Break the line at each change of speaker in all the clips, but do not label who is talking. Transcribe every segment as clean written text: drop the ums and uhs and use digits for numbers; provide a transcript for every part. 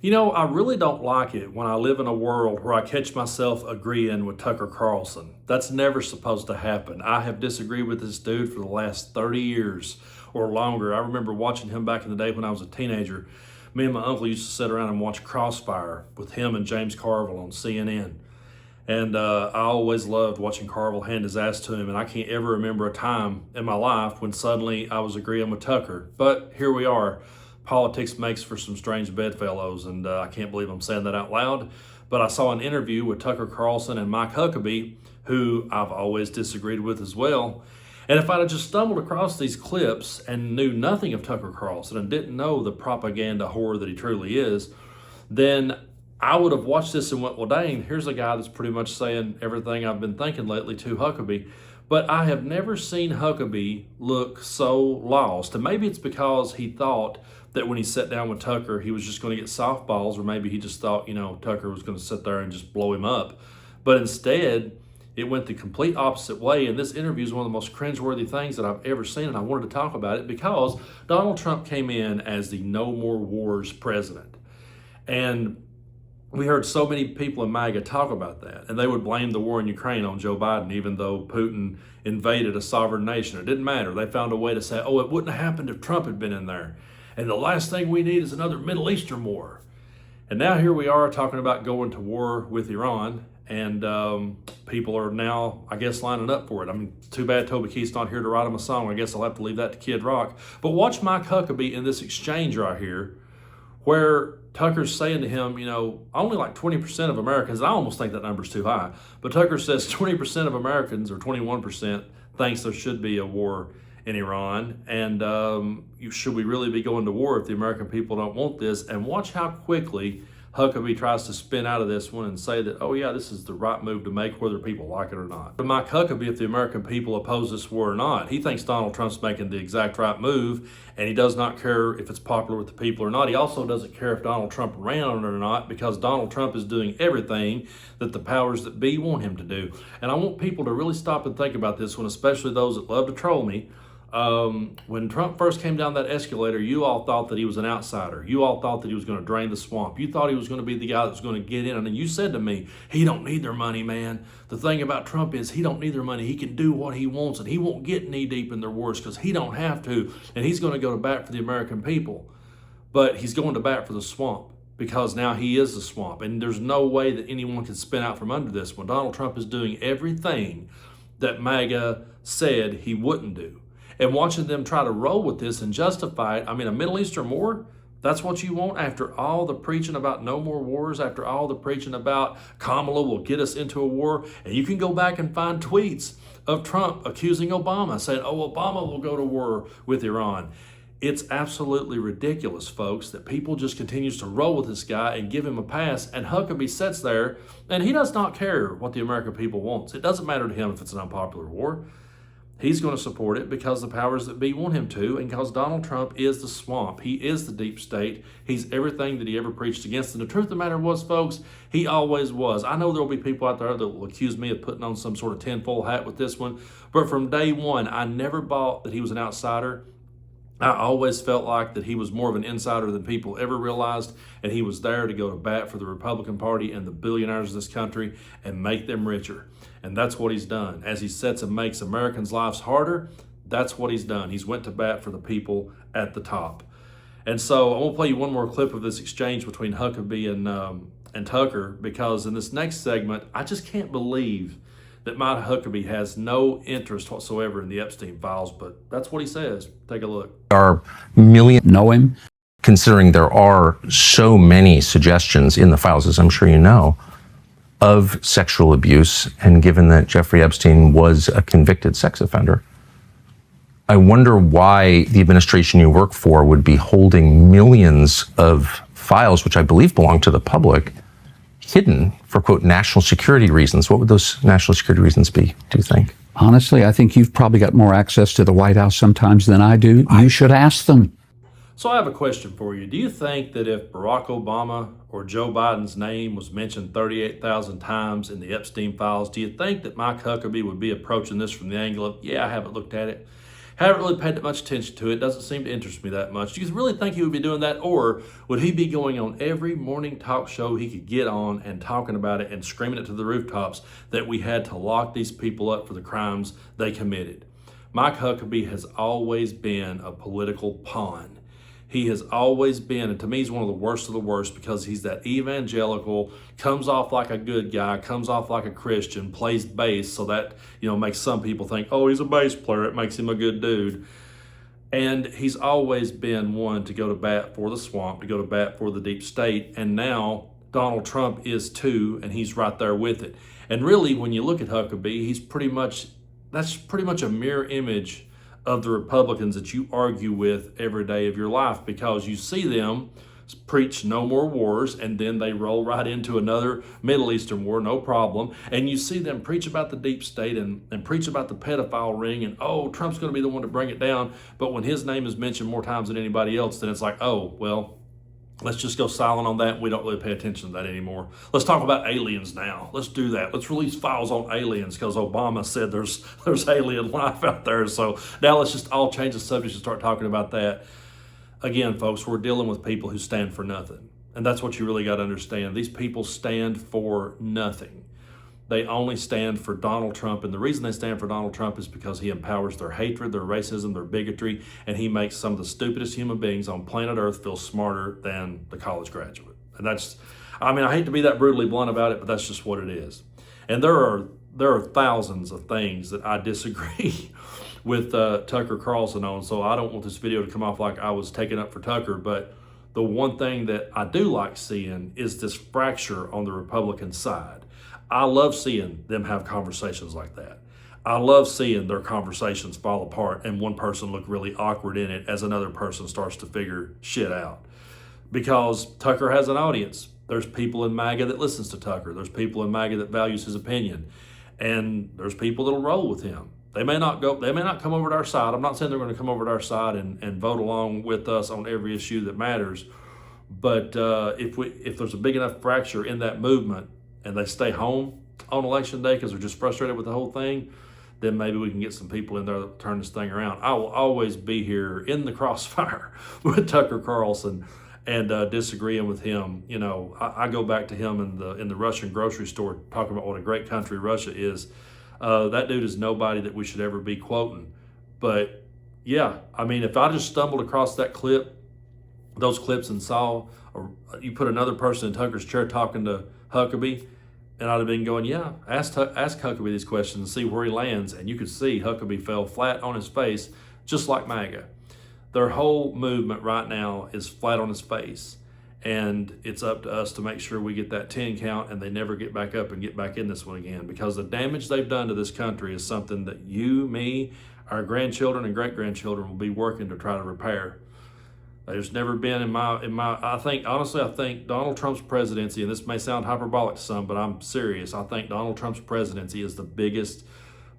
You know, I really don't like it when I live in a world where I catch myself agreeing with Tucker Carlson. That's never supposed to happen. I have disagreed with this dude for the last 30 years or longer. I remember watching him back in the day when I was a teenager. Me and my uncle used to sit around and watch Crossfire with him and James Carville on CNN. And I always loved watching Carville hand his ass to him, and I can't ever remember a time in my life when suddenly I was agreeing with Tucker. But here we are. Politics makes for some strange bedfellows, and I can't believe I'm saying that out loud. But I saw an interview with Tucker Carlson and Mike Huckabee, who I've always disagreed with as well. And if I'd have just stumbled across these clips and knew nothing of Tucker Carlson and didn't know the propaganda whore that he truly is, then I would have watched this and went, well, dang, here's a guy that's pretty much saying everything I've been thinking lately to Huckabee. But I have never seen Huckabee look so lost. And maybe it's because he thought that when he sat down with Tucker, he was just going to get softballs, or maybe he just thought, Tucker was going to sit there and just blow him up. But instead, it went the complete opposite way. And this interview is one of the most cringeworthy things that I've ever seen. And I wanted to talk about it because Donald Trump came in as the No More Wars president. And we heard so many people in MAGA talk about that, and they would blame the war in Ukraine on Joe Biden, even though Putin invaded a sovereign nation. It didn't matter. They found a way to say, oh, it wouldn't have happened if Trump had been in there. And the last thing we need is another Middle Eastern war. And now here we are talking about going to war with Iran, and people are now, I guess, lining up for it. I mean, too bad Toby Keith's not here to write him a song. I guess I'll have to leave that to Kid Rock. But watch Mike Huckabee in this exchange right here, where Tucker's saying to him, only like 20% of Americans, I almost think that number's too high, but Tucker says 20% of Americans, or 21%, thinks there should be a war in Iran, and should we really be going to war if the American people don't want this? And watch how quickly Huckabee tries to spin out of this one and say that, oh yeah, this is the right move to make whether people like it or not. But Mike Huckabee, if the American people oppose this war or not, he thinks Donald Trump's making the exact right move, and he does not care if it's popular with the people or not. He also doesn't care if Donald Trump ran on it or not, because Donald Trump is doing everything that the powers that be want him to do. And I want people to really stop and think about this one, especially those that love to troll me. When Trump first came down that escalator, you all thought that he was an outsider. You all thought that he was going to drain the swamp. You thought he was going to be the guy that was going to get in. And then you said to me, he don't need their money, man. The thing about Trump is he don't need their money. He can do what he wants, and he won't get knee deep in their wars because he don't have to. And he's going to go to bat for the American people. But he's going to bat for the swamp, because now he is the swamp. And there's no way that anyone can spin out from under this one. Donald Trump is doing everything that MAGA said he wouldn't do. And watching them try to roll with this and justify it. I mean, a Middle Eastern war, that's what you want after all the preaching about no more wars, after all the preaching about Kamala will get us into a war. And you can go back and find tweets of Trump accusing Obama, saying, oh, Obama will go to war with Iran. It's absolutely ridiculous, folks, that people just continues to roll with this guy and give him a pass. And Huckabee sits there, and he does not care what the American people wants. It doesn't matter to him if it's an unpopular war. He's going to support it because the powers that be want him to, and because Donald Trump is the swamp. He is the deep state. He's everything that he ever preached against. And the truth of the matter was, folks, he always was. I know there will be people out there that will accuse me of putting on some sort of tinfoil hat with this one, but from day one, I never bought that he was an outsider. I always felt like that he was more of an insider than people ever realized, and he was there to go to bat for the Republican Party and the billionaires of this country and make them richer. And that's what he's done. As he sets and makes Americans' lives harder, that's what he's done. He's went to bat for the people at the top. And so I'm going to play you one more clip of this exchange between Huckabee and Tucker, because in this next segment, I just can't believe that Mike Huckabee has no interest whatsoever in the Epstein files, but that's what he says. Take a look.
Are million know him, considering there are so many suggestions in the files, as I'm sure you know, of sexual abuse, and given that Jeffrey Epstein was a convicted sex offender, I wonder why the administration you work for would be holding millions of files, which I believe belong to the public, hidden for, quote, national security reasons. What would those national security reasons be, do you think?
Honestly, I think you've probably got more access to the White House sometimes than I do. You should ask them.
So I have a question for you. Do you think that if Barack Obama or Joe Biden's name was mentioned 38,000 times in the Epstein files, do you think that Mike Huckabee would be approaching this from the angle of, yeah, I haven't looked at it? Haven't really paid that much attention to it. Doesn't seem to interest me that much. Do you really think he would be doing that? Or would he be going on every morning talk show he could get on and talking about it and screaming it to the rooftops that we had to lock these people up for the crimes they committed? Mike Huckabee has always been a political pawn. He has always been, and to me, he's one of the worst of the worst because he's that evangelical, comes off like a good guy, comes off like a Christian, plays bass, so that, makes some people think, oh, he's a bass player, it makes him a good dude. And he's always been one to go to bat for the swamp, to go to bat for the deep state, and now Donald Trump is too, and he's right there with it. And really, when you look at Huckabee, that's pretty much a mirror image of the Republicans that you argue with every day of your life, because you see them preach no more wars and then they roll right into another Middle Eastern war, no problem. And you see them preach about the deep state and preach about the pedophile ring and, oh, Trump's going to be the one to bring it down. But when his name is mentioned more times than anybody else, then it's like, oh, well, let's just go silent on that. We don't really pay attention to that anymore. Let's talk about aliens now. Let's do that. Let's release files on aliens because Obama said there's alien life out there. So now let's just all change the subject and start talking about that. Again, folks, we're dealing with people who stand for nothing. And that's what you really got to understand. These people stand for nothing. They only stand for Donald Trump. And the reason they stand for Donald Trump is because he empowers their hatred, their racism, their bigotry, and he makes some of the stupidest human beings on planet Earth feel smarter than the college graduate. And I hate to be that brutally blunt about it, but that's just what it is. And there are thousands of things that I disagree with Tucker Carlson on, so I don't want this video to come off like I was taking up for Tucker, but the one thing that I do like seeing is this fracture on the Republican side. I love seeing them have conversations like that. I love seeing their conversations fall apart and one person look really awkward in it as another person starts to figure shit out. Because Tucker has an audience. There's people in MAGA that listens to Tucker. There's people in MAGA that values his opinion. And there's people that'll roll with him. They may not come over to our side. I'm not saying they're going to come over to our side and vote along with us on every issue that matters. But if there's a big enough fracture in that movement, and they stay home on election day because they're just frustrated with the whole thing, then maybe we can get some people in there that turn this thing around. I will always be here in the crossfire with Tucker Carlson and disagreeing with him. I go back to him in the Russian grocery store talking about what a great country Russia is. That dude is nobody that we should ever be quoting. But yeah, if I just stumbled across those clips and saw, or you put another person in Tucker's chair talking to Huckabee, and I'd have been going, yeah, ask Huckabee these questions and see where he lands. And you could see Huckabee fell flat on his face, just like MAGA. Their whole movement right now is flat on his face. And it's up to us to make sure we get that 10 count and they never get back up and get back in this one again. Because the damage they've done to this country is something that you, me, our grandchildren and great-grandchildren will be working to try to repair. There's never been I think Donald Trump's presidency, and this may sound hyperbolic to some, but I'm serious. I think Donald Trump's presidency is the biggest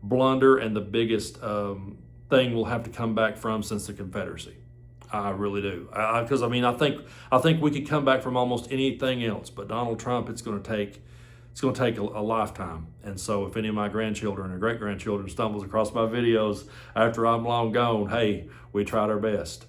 blunder and the biggest thing we'll have to come back from since the Confederacy. I really do. Because I think we could come back from almost anything else, but Donald Trump, it's going to take a lifetime. And so if any of my grandchildren or great-grandchildren stumbles across my videos after I'm long gone, hey, we tried our best.